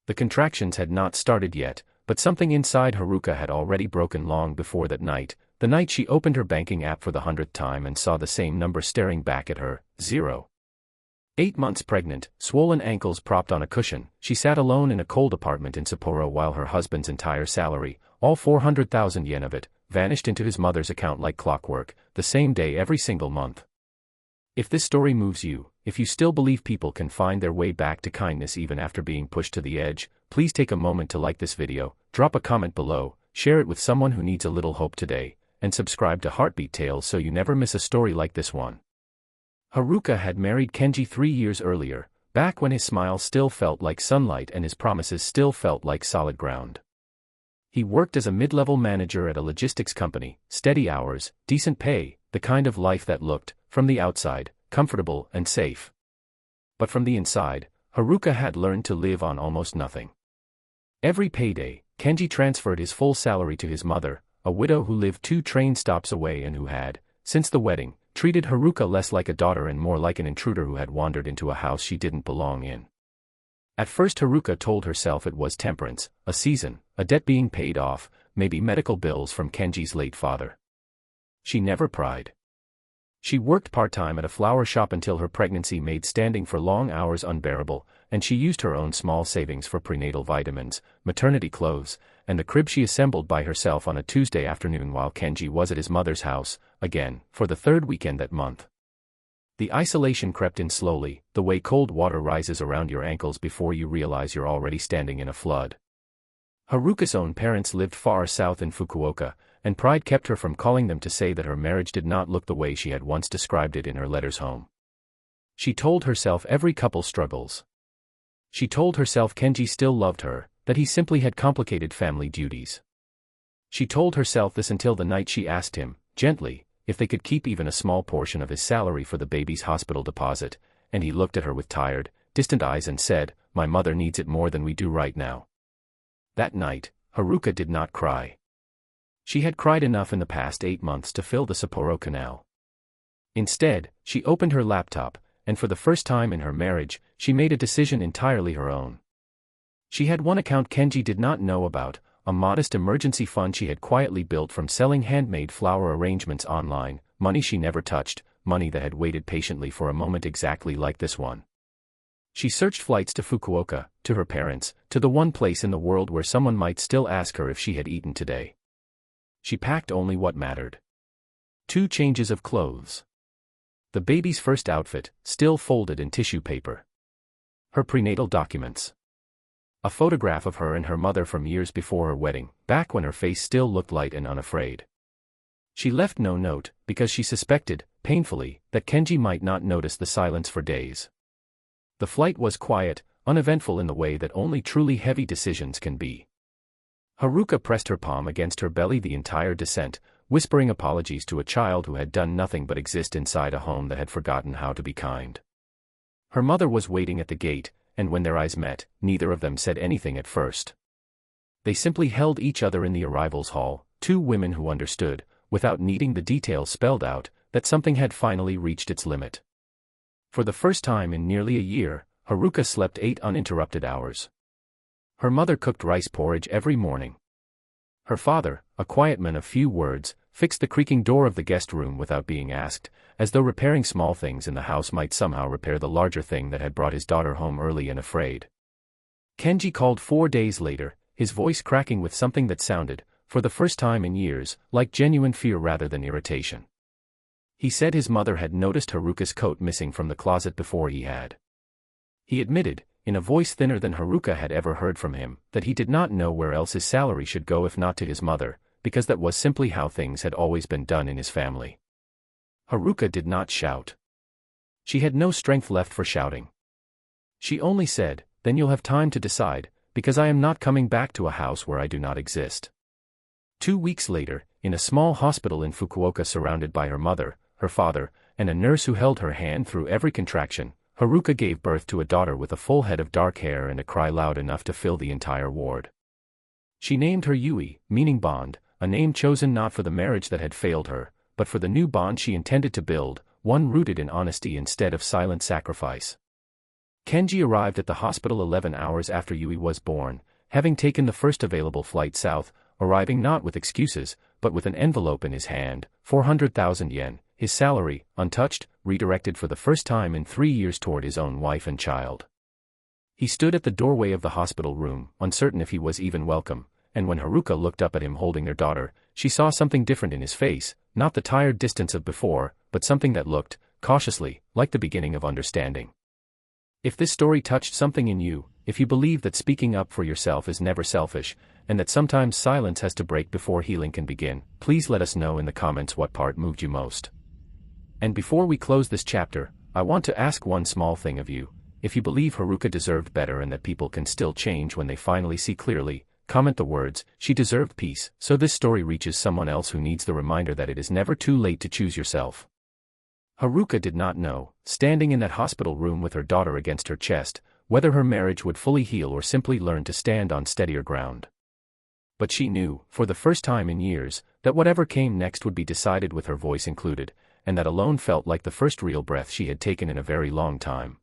The contractions had not started yet, but something inside Haruka had already broken long before that night, the night she opened her banking app for the 100th time and saw the same number staring back at her, 0. 8 months pregnant, swollen ankles propped on a cushion, she sat alone in a cold apartment in Sapporo while her husband's entire salary, all 400,000 yen of it, vanished into his mother's account like clockwork, the same day every single month. If this story moves you, if you still believe people can find their way back to kindness even after being pushed to the edge, please take a moment to like this video, drop a comment below, share it with someone who needs a little hope today, and subscribe to Heartbeat Tales so you never miss a story like this one. Haruka had married Kenji 3 years earlier, back when his smile still felt like sunlight and his promises still felt like solid ground. He worked as a mid-level manager at a logistics company, steady hours, decent pay, the kind of life that looked, from the outside, comfortable and safe. But from the inside, Haruka had learned to live on almost nothing. Every payday, Kenji transferred his full salary to his mother, a widow who lived 2 train stops away and who had, since the wedding, treated Haruka less like a daughter and more like an intruder who had wandered into a house she didn't belong in. At first Haruka told herself it was temperance, a season, a debt being paid off, maybe medical bills from Kenji's late father. She never pried. She worked part-time at a flower shop until her pregnancy made standing for long hours unbearable, and she used her own small savings for prenatal vitamins, maternity clothes, and the crib she assembled by herself on a Tuesday afternoon while Kenji was at his mother's house, again, for the 3rd weekend that month. The isolation crept in slowly, the way cold water rises around your ankles before you realize you're already standing in a flood. Haruka's own parents lived far south in Fukuoka, and pride kept her from calling them to say that her marriage did not look the way she had once described it in her letters home. She told herself every couple struggles. She told herself Kenji still loved her, that he simply had complicated family duties. She told herself this until the night she asked him, gently, if they could keep even a small portion of his salary for the baby's hospital deposit, and he looked at her with tired, distant eyes and said, "My mother needs it more than we do right now." That night, Haruka did not cry. She had cried enough in the past 8 months to fill the Sapporo Canal. Instead, she opened her laptop, and for the first time in her marriage, she made a decision entirely her own. She had one account Kenji did not know about, a modest emergency fund she had quietly built from selling handmade flower arrangements online, money she never touched, money that had waited patiently for a moment exactly like this one. She searched flights to Fukuoka, to her parents, to the one place in the world where someone might still ask her if she had eaten today. She packed only what mattered. 2 changes of clothes. The baby's first outfit, still folded in tissue paper. Her prenatal documents. A photograph of her and her mother from years before her wedding, back when her face still looked light and unafraid. She left no note, because she suspected, painfully, that Kenji might not notice the silence for days. The flight was quiet, uneventful in the way that only truly heavy decisions can be. Haruka pressed her palm against her belly the entire descent, whispering apologies to a child who had done nothing but exist inside a home that had forgotten how to be kind. Her mother was waiting at the gate, and when their eyes met, neither of them said anything at first. They simply held each other in the arrivals hall, 2 women who understood, without needing the details spelled out, that something had finally reached its limit. For the first time in nearly a year, Haruka slept 8 uninterrupted hours. Her mother cooked rice porridge every morning. Her father, a quiet man of few words, fixed the creaking door of the guest room without being asked, as though repairing small things in the house might somehow repair the larger thing that had brought his daughter home early and afraid. Kenji called 4 days later, his voice cracking with something that sounded, for the first time in years, like genuine fear rather than irritation. He said his mother had noticed Haruka's coat missing from the closet before he had. He admitted, in a voice thinner than Haruka had ever heard from him, that he did not know where else his salary should go if not to his mother, because that was simply how things had always been done in his family. Haruka did not shout. She had no strength left for shouting. She only said, "Then you'll have time to decide, because I am not coming back to a house where I do not exist." 2 weeks later, in a small hospital in Fukuoka surrounded by her mother, her father, and a nurse who held her hand through every contraction, Haruka gave birth to a daughter with a full head of dark hair and a cry loud enough to fill the entire ward. She named her Yui, meaning bond, a name chosen not for the marriage that had failed her, but for the new bond she intended to build, one rooted in honesty instead of silent sacrifice. Kenji arrived at the hospital 11 hours after Yui was born, having taken the first available flight south, arriving not with excuses, but with an envelope in his hand, 400,000 yen, his salary, untouched, redirected for the first time in 3 years toward his own wife and child. He stood at the doorway of the hospital room, uncertain if he was even welcome, and when Haruka looked up at him holding their daughter, she saw something different in his face, not the tired distance of before, but something that looked, cautiously, like the beginning of understanding. If this story touched something in you, if you believe that speaking up for yourself is never selfish, and that sometimes silence has to break before healing can begin, please let us know in the comments what part moved you most. And before we close this chapter, I want to ask one small thing of you. If you believe Haruka deserved better and that people can still change when they finally see clearly, comment the words, "She deserved peace," so this story reaches someone else who needs the reminder that it is never too late to choose yourself. Haruka did not know, standing in that hospital room with her daughter against her chest, whether her marriage would fully heal or simply learn to stand on steadier ground. But she knew, for the first time in years, that whatever came next would be decided with her voice included, and that alone felt like the first real breath she had taken in a very long time.